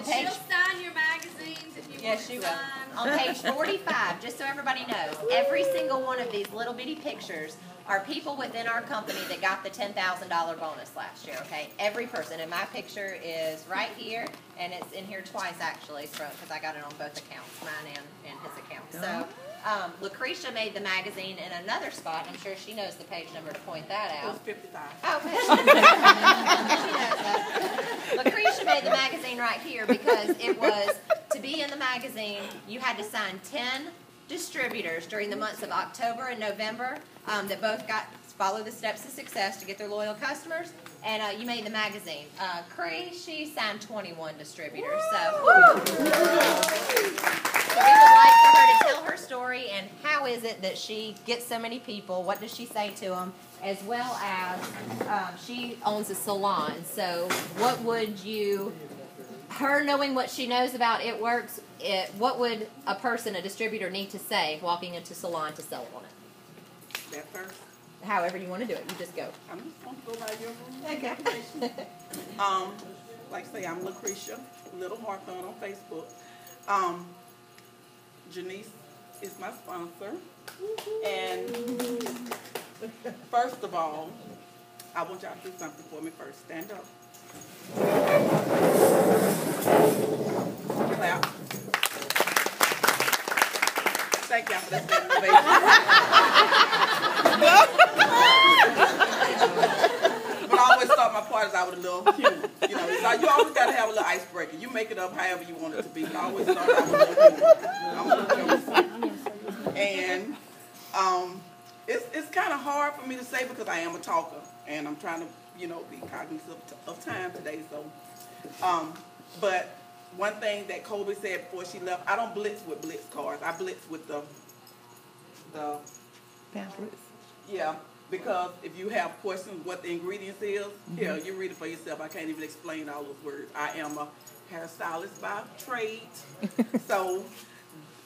page. She'll sign your magazines if you Yes, want she to will. sign. On page 45, just so everybody knows, every single one of these little bitty pictures are people within our company that got the $10,000 bonus last year, okay? Every person. And my picture is right here, and it's in here twice, actually, because I got it on both accounts, mine and his account. So, Lucretia made the magazine in another spot. I'm sure she knows the page number to point that out. It was 55. Oh, she knows that. Lucretia made the magazine right here because it was, to be in the magazine, you had to sign 10 distributors during the months of October and November that both follow the steps to success to get their loyal customers, and you made the magazine. Cree, she signed 21 distributors, so we would like for her to tell her story and how is it that she gets so many people, what does she say to them, as well as she owns a salon, so what would you, her knowing what she knows about It Works, what would a distributor need to say walking into salon to sell on it? That first. However you want to do it, you just go. I'm just going to go by your Okay. like I say, I'm Lucretia, Little Hawthorne on Facebook. Janice is my sponsor. And first of all, I want y'all to do something for me first. Stand up. Clap. Thank y'all for that But I always start my parties out with a little humor. You know, you always got to have a little icebreaker. You make it up however you want it to be. But I always start out with a little humor. I'm a little joke. And it's kind of hard for me to say because I am a talker. And I'm trying to, you know, be cognizant of time today. So, but one thing that Kobe said before she left, I don't blitz with blitz cards. I blitz with the pamphlets. Yeah, because if you have questions what the ingredients is, yeah, you read it for yourself. I can't even explain all those words. I am a hairstylist by trade, so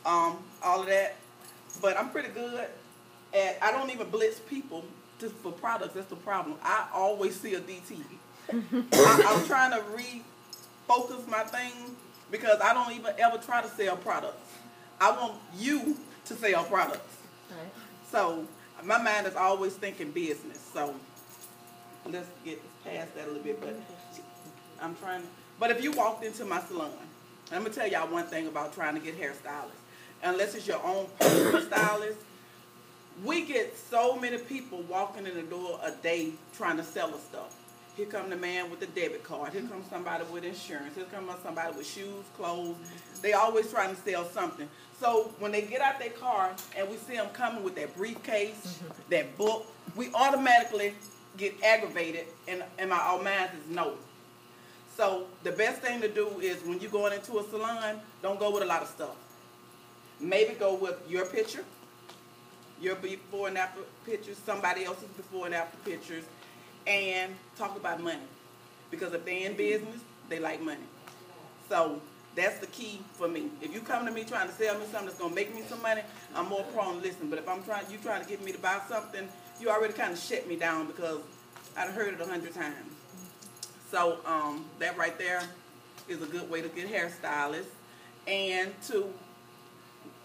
all of that. But I'm pretty good at, I don't even blitz people just for products. That's the problem. I always see a DT. I'm trying to refocus my thing because I don't even ever try to sell products. I want you to sell products. Right. So my mind is always thinking business. So let's get past that a little bit. But I'm trying to. But if you walked into my salon, I'm gonna tell y'all one thing about trying to get hairstylists. Unless it's your own personal stylist, we get so many people walking in the door a day trying to sell us stuff. Here come the man with the debit card. Here comes somebody with insurance. Here comes somebody with shoes, clothes. They always trying to sell something. So when they get out their car and we see them coming with that briefcase, that book, we automatically get aggravated and our minds is no. So the best thing to do is when you're going into a salon, don't go with a lot of stuff. Maybe go with your picture, your before and after pictures, somebody else's before and after pictures, and talk about money. Because if they're in business, they like money. So that's the key for me. If you come to me trying to sell me something that's going to make me some money, I'm more prone to listen. But if you trying to get me to buy something, you already kind of shut me down because I've heard it 100 times. So that right there is a good way to get hairstylists and to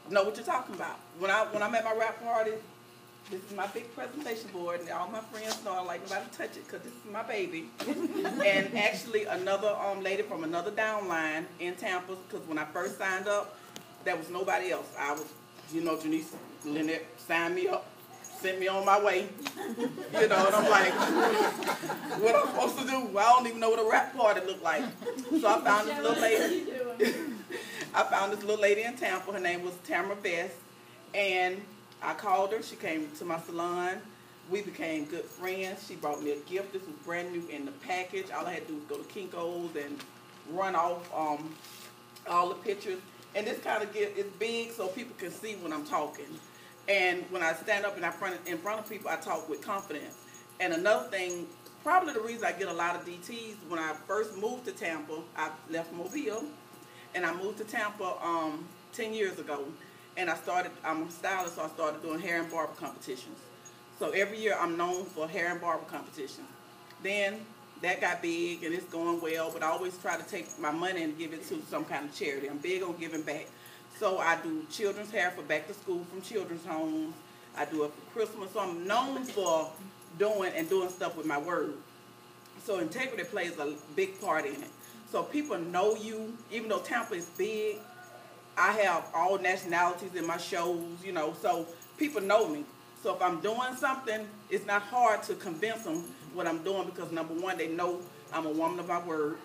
know what you're talking about. When I'm at my rap party, this is my big presentation board, and all my friends know I like nobody to touch it because this is my baby. And actually, another lady from another downline in Tampa, because when I first signed up, there was nobody else. I was, you know, Janice Lynette signed me up, sent me on my way. You know, and I'm like, what am I supposed to do? I don't even know what a rap party looked like. So I found this little lady. I found this little lady in Tampa. Her name was Tamara Best, and I called her. She came to my salon. We became good friends. She brought me a gift. This was brand new in the package. All I had to do was go to Kinko's and run off all the pictures. And this kind of it's big so people can see when I'm talking. And when I stand up in front of people, I talk with confidence. And another thing, probably the reason I get a lot of DTs, when I first moved to Tampa, I left Mobile, and I moved to Tampa 10 years ago. And I'm a stylist, so I started doing hair and barber competitions. So every year I'm known for hair and barber competitions. Then that got big and it's going well, but I always try to take my money and give it to some kind of charity. I'm big on giving back. So I do children's hair for back to school from children's homes. I do it for Christmas. So I'm known for doing stuff with my word. So integrity plays a big part in it. So people know you, even though Tampa is big, I have all nationalities in my shows, you know, so people know me. So if I'm doing something, it's not hard to convince them what I'm doing because, number one, they know I'm a woman of my word.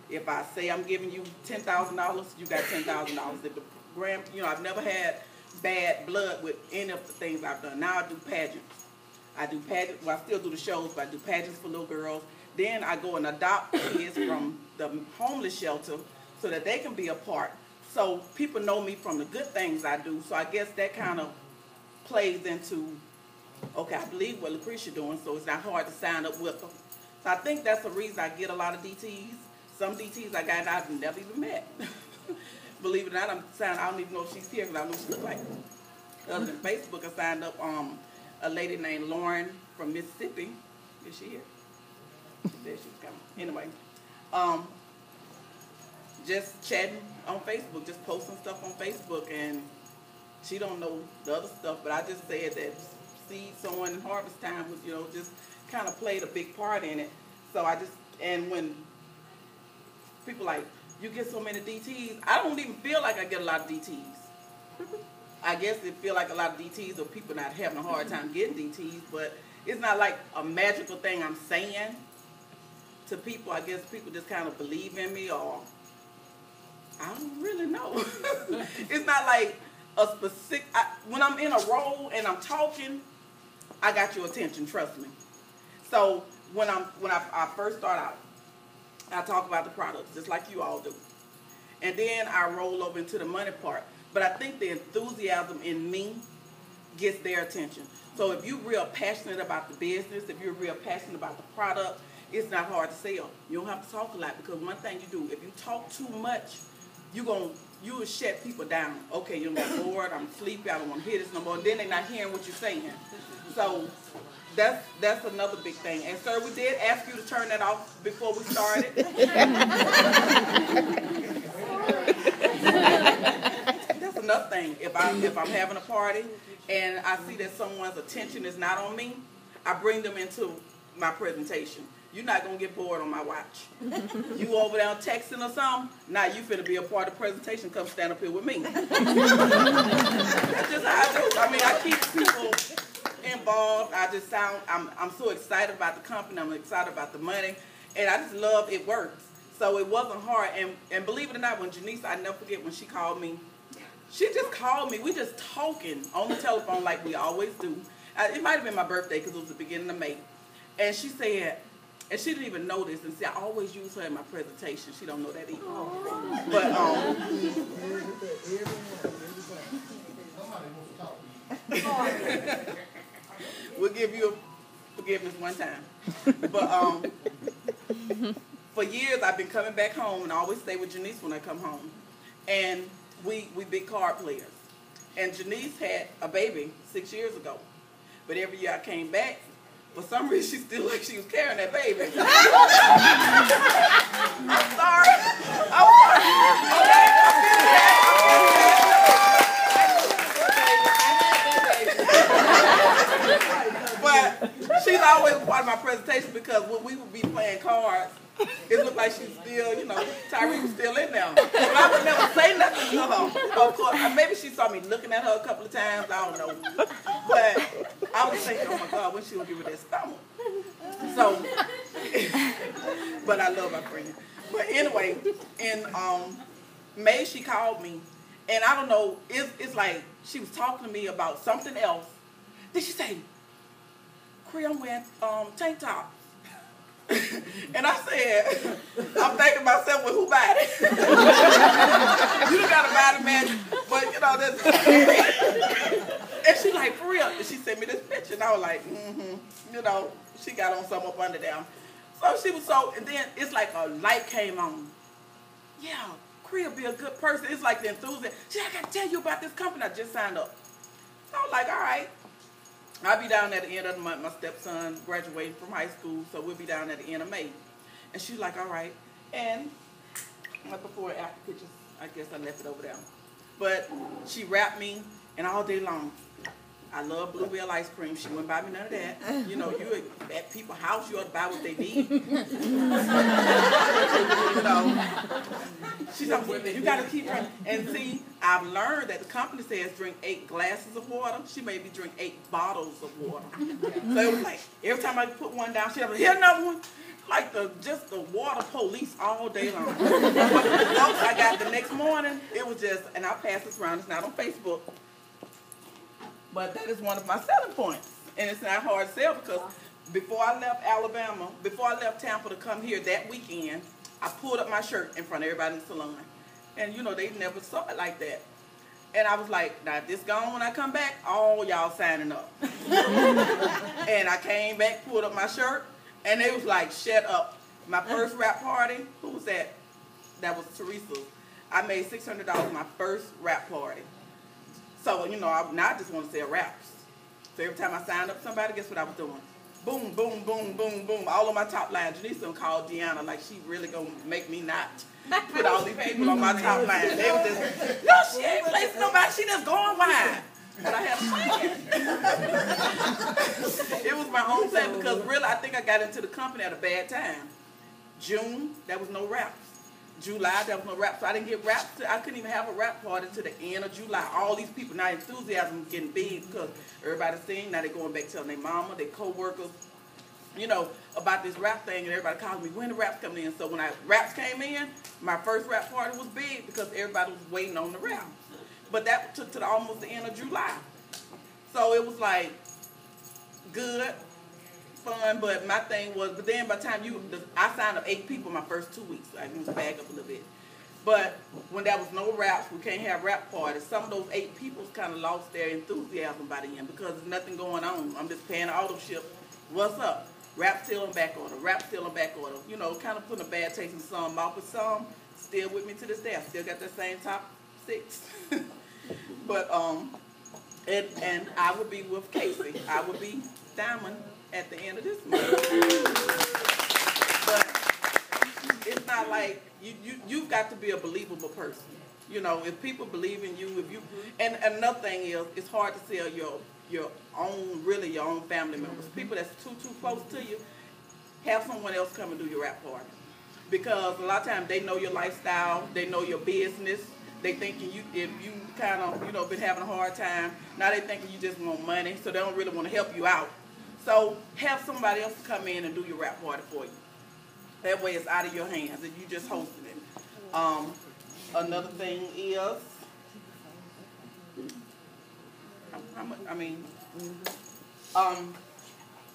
If I say I'm giving you $10,000, you got $10,000. If the grand, you know, I've never had bad blood with any of the things I've done. Now I do pageants. Well, I still do the shows, but I do pageants for little girls. Then I go and adopt kids from the homeless shelter so that they can be a part. So people know me from the good things I do. So I guess that kind of plays into, okay, I believe what Lucretia doing, so it's not hard to sign up with them. So I think that's the reason I get a lot of DTs. Some DTs I got I've never even met. Believe it or not, I don't even know if she's here because I know she looks like her. Other than Facebook, I signed up a lady named Lauren from Mississippi. Is she here? There she was coming. Anyway, just chatting on Facebook, just posting stuff on Facebook, and she don't know the other stuff, but I just said that seed sowing and harvest time was, you know, just kind of played a big part in it. So and when people like, you get so many DTs, I don't even feel like I get a lot of DTs. I guess it feel like a lot of DTs or people not having a hard time getting DTs, but it's not like a magical thing I'm saying to people. I guess people just kind of believe in me, or I don't really know. It's not like a specific, when I'm in a role and I'm talking, I got your attention, trust me. So when I first start out, I talk about the products just like you all do. And then I roll over into the money part. But I think the enthusiasm in me gets their attention. So if you're real passionate about the business, if you're real passionate about the product, it's not hard to sell. You don't have to talk a lot, because one thing you do, if you talk too much, you will shut people down. Okay, you're bored, I'm sleepy, I don't want to hear this no more. And then they're not hearing what you're saying. So that's another big thing. And sir, we did ask you to turn that off before we started. That's another thing. If I'm having a party and I see that someone's attention is not on me, I bring them into my presentation. You're not going to get bored on my watch. You over there texting or something, now you finna be a part of the presentation, come stand up here with me. That's just how I do. I mean, I keep people involved. I'm so excited about the company. I'm excited about the money. And I just love it works. So it wasn't hard. And believe it or not, when Janice, I never forget when she called me. She just called me. We just talking on the telephone like we always do. It might have been my birthday because it was the beginning of May. And she said, and she didn't even know this, and see, I always use her in my presentation. She don't know that either. Aww. But we'll give you forgiveness one time. But for years I've been coming back home, and I always stay with Janice when I come home. And we big card players. And Janice had a baby 6 years ago. But every year I came back, for some reason, she still like she was carrying that baby. I'm sorry. But she's always a part of my presentation, because when we would be playing cards, it looked like she's still, you know, Tyree was still in there. But I would never say nothing to her. Of course, maybe she saw me looking at her a couple of times, I don't know. But I was thinking, oh my God, when she gonna give her that stomach? So, but I love my friend. But anyway, in May she called me, and I don't know, it's like she was talking to me about something else. Then she said, Cree, I'm wearing tank top. And I said, I'm thinking myself, well, who bought it? You don't got to buy the man, but you know, that's. And she like, for real. And she sent me this picture, and I was like, you know, she got on something up under there. So she was and then it's like a light came on. Yeah, Cree will be a good person. It's like the enthusiasm. She said, I got to tell you about this company I just signed up. So I was like, all right. I'll be down at the end of the month. My stepson graduated from high school, so we'll be down at the end of May. And she's like, all right. And my before and after pictures, I guess I left it over there. But she wrapped me, and all day long, I love Bluebell ice cream. She wouldn't buy me none of that. You know, you at people's house, you ought to buy what they need. You know, she's like, you got to keep her. And see, I've learned that the company says drink 8 glasses of water. She made me drink 8 bottles of water. So it was like, every time I put one down, she'd have, here another one. Like just the water police all day long. But the results I got the next morning, it was just, and I'll pass this around, it's not on Facebook. But that is one of my selling points. And it's not hard to sell because before I left Alabama, before I left Tampa to come here that weekend, I pulled up my shirt in front of everybody in the salon. And you know, they never saw it like that. And I was like, now if this gone when I come back, all y'all signing up. And I came back, pulled up my shirt, and they was like, shut up. My first rap party, who was that? That was Teresa. I made $600 my first rap party. So, you know, now I just want to sell raps. So every time I signed up somebody, guess what I was doing? Boom, boom, boom, boom, boom. All on my top line. Janice done called Deanna like she really going to make me not put all these people on my top line. They were just, no, she ain't placing nobody. She just going wide. But I had a plan. It was my own plan because really I think I got into the company at a bad time. June, there was no raps. July, there was no rap, so I didn't get raps. I couldn't even have a rap party until the end of July. All these people, now enthusiasm was getting big because everybody's seeing, now they're going back telling their mama, their co-workers, you know, about this rap thing, and everybody calling me, when the raps coming in? So when raps came in, my first rap party was big because everybody was waiting on the rap. But that took to almost the end of July. So it was like, good, fun, but my thing was, but then by the time I signed up 8 people my first 2 weeks. I can bag up a little bit. But when there was no raps, we can't have rap parties. Some of those 8 people kind of lost their enthusiasm by the end because there's nothing going on. I'm just paying the auto ship. What's up? Rap still on back order. Rap still on back order. You know, kind of putting a bad taste in some mouth, but some still with me to this day. I still got that same top 6. But and I would be with Casey. I would be Diamond at the end of this month. But it's not like you've got to be a believable person. You know, if people believe in you, and another thing is, it's hard to sell your own family members. People that's too close to you, have someone else come and do your rap party. Because a lot of times they know your lifestyle, they know your business. They thinking if you kind of, been having a hard time, now they thinking you just want money, so they don't really want to help you out. So have somebody else come in and do your rap party for you. That way it's out of your hands and you just hosting it. Another thing is,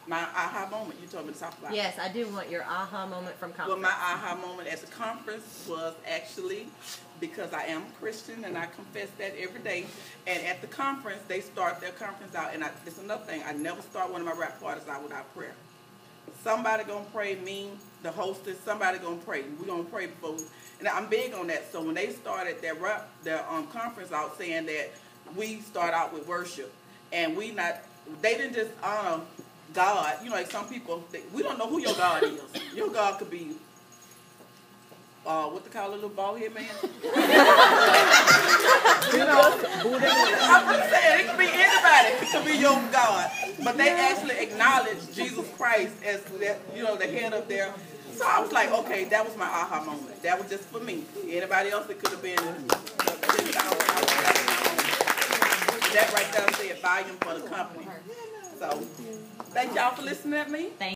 my aha moment you told me to talk about. Yes, I do want your aha moment from conference. Well, my aha moment at the conference was actually because I am a Christian and I confess that every day. And at the conference, they start their conference out. And it's another thing. I never start one of my rap parties out without prayer. Somebody gonna pray, me, the hostess, somebody gonna pray. We're gonna pray before. And I'm big on that. So when they started their conference out saying that we start out with worship. And they didn't just honor God. You know, like some people, we don't know who your God is. Your God could be, what they call a little bald head man? I'm just saying, it could be anybody. It could be your God. But they actually acknowledge Jesus Christ as the head of their. So I was like, okay, that was my aha moment. That was just for me. Anybody else, it could have been that right there said volume for the company. So, thank y'all for listening to me.